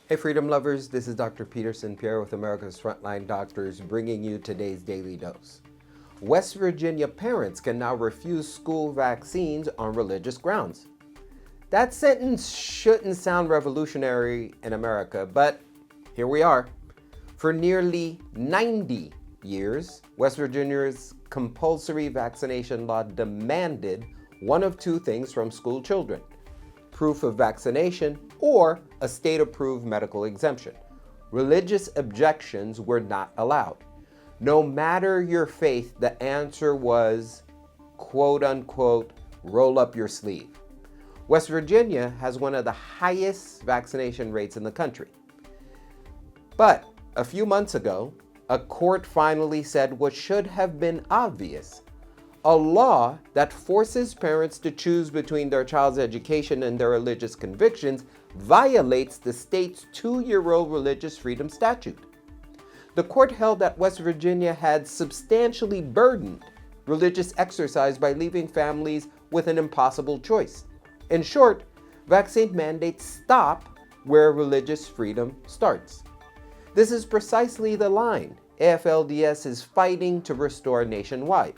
Hey freedom lovers, this is Dr. Peterson Pierre with America's Frontline Doctors bringing you today's Daily Dose. West Virginia parents can now refuse school vaccines on religious grounds. That sentence shouldn't sound revolutionary in America, but here we are. For nearly 90 years, West Virginia's compulsory vaccination law demanded one of two things from school children: proof of vaccination or a state-approved medical exemption. Religious objections were not allowed. No matter your faith, the answer was, quote unquote, roll up your sleeve. West Virginia has one of the highest vaccination rates in the country. But a few months ago, a court finally said what should have been obvious. A law that forces parents to choose between their child's education and their religious convictions violates the state's 2-year-old religious freedom statute. The court held that West Virginia had substantially burdened religious exercise by leaving families with an impossible choice. In short, vaccine mandates stop where religious freedom starts. This is precisely the line AFLDS is fighting to restore nationwide.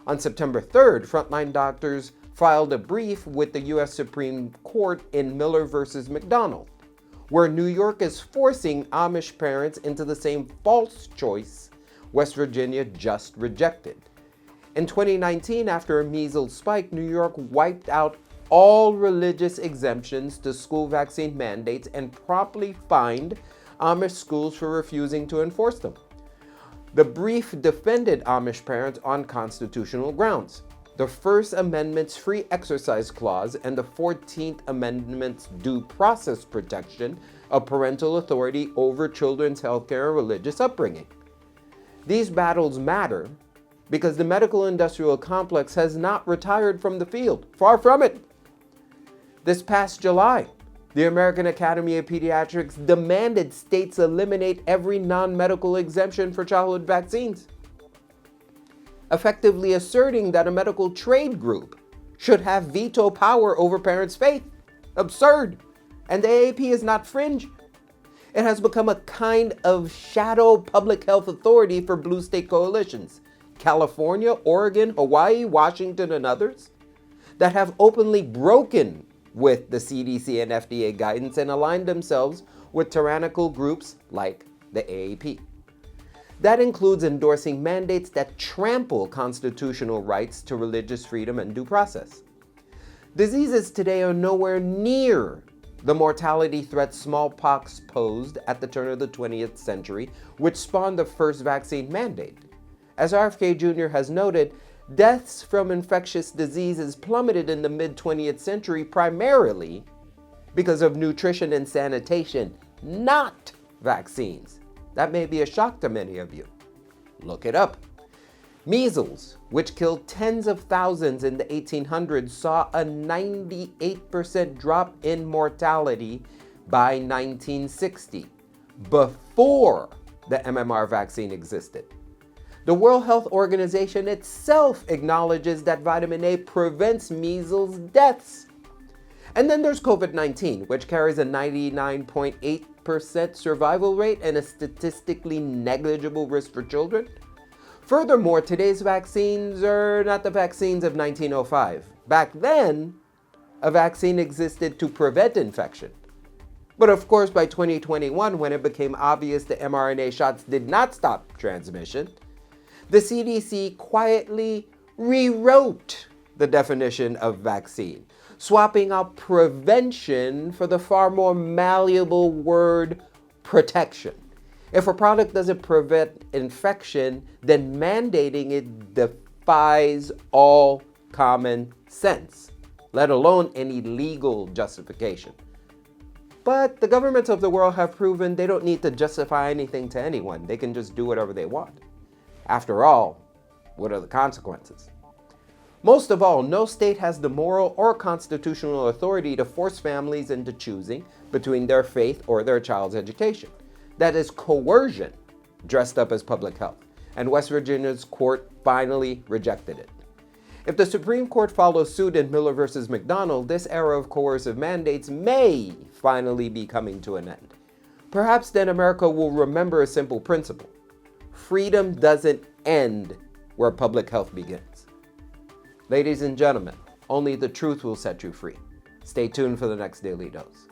On September 3rd, Frontline Doctors filed a brief with the U.S. Supreme Court in Miller versus McDonald, where New York is forcing Amish parents into the same false choice West Virginia just rejected. In 2019, after a measles spike, New York wiped out all religious exemptions to school vaccine mandates and promptly fined Amish schools for refusing to enforce them. The brief defended Amish parents on constitutional grounds. The First Amendment's free exercise clause and the 14th Amendment's due process protection of parental authority over children's healthcare and religious upbringing. These battles matter because the medical industrial complex has not retired from the field. Far from it. This past July, the American Academy of Pediatrics demanded states eliminate every non-medical exemption for childhood vaccines, effectively asserting that a medical trade group should have veto power over parents' faith. Absurd! And the AAP is not fringe. It has become a kind of shadow public health authority for blue state coalitions, California, Oregon, Hawaii, Washington, and others, that have openly broken with the CDC and FDA guidance and aligned themselves with tyrannical groups like the AAP. That includes endorsing mandates that trample constitutional rights to religious freedom and due process. Diseases today are nowhere near the mortality threat smallpox posed at the turn of the 20th century, which spawned the first vaccine mandate. As RFK Jr. has noted, deaths from infectious diseases plummeted in the mid-20th century primarily because of nutrition and sanitation, not vaccines. That may be a shock to many of you. Look it up. Measles, which killed tens of thousands in the 1800s, saw a 98% drop in mortality by 1960, before the MMR vaccine existed. The World Health Organization itself acknowledges that vitamin A prevents measles deaths. And then there's COVID-19, which carries a 99.8% survival rate and a statistically negligible risk for children. Furthermore, today's vaccines are not the vaccines of 1905. Back then, a vaccine existed to prevent infection. But of course, by 2021, when it became obvious the mRNA shots did not stop transmission, the CDC quietly rewrote the definition of vaccine, swapping out prevention for the far more malleable word protection. If a product doesn't prevent infection, then mandating it defies all common sense, let alone any legal justification. But the governments of the world have proven they don't need to justify anything to anyone. They can just do whatever they want. After all, what are the consequences? Most of all, no state has the moral or constitutional authority to force families into choosing between their faith or their child's education. That is coercion dressed up as public health, and West Virginia's court finally rejected it. If the Supreme Court follows suit in Miller versus McDonald, this era of coercive mandates may finally be coming to an end. Perhaps then America will remember a simple principle. Freedom doesn't end where public health begins. Ladies and gentlemen, only the truth will set you free. Stay tuned for the next Daily Dose.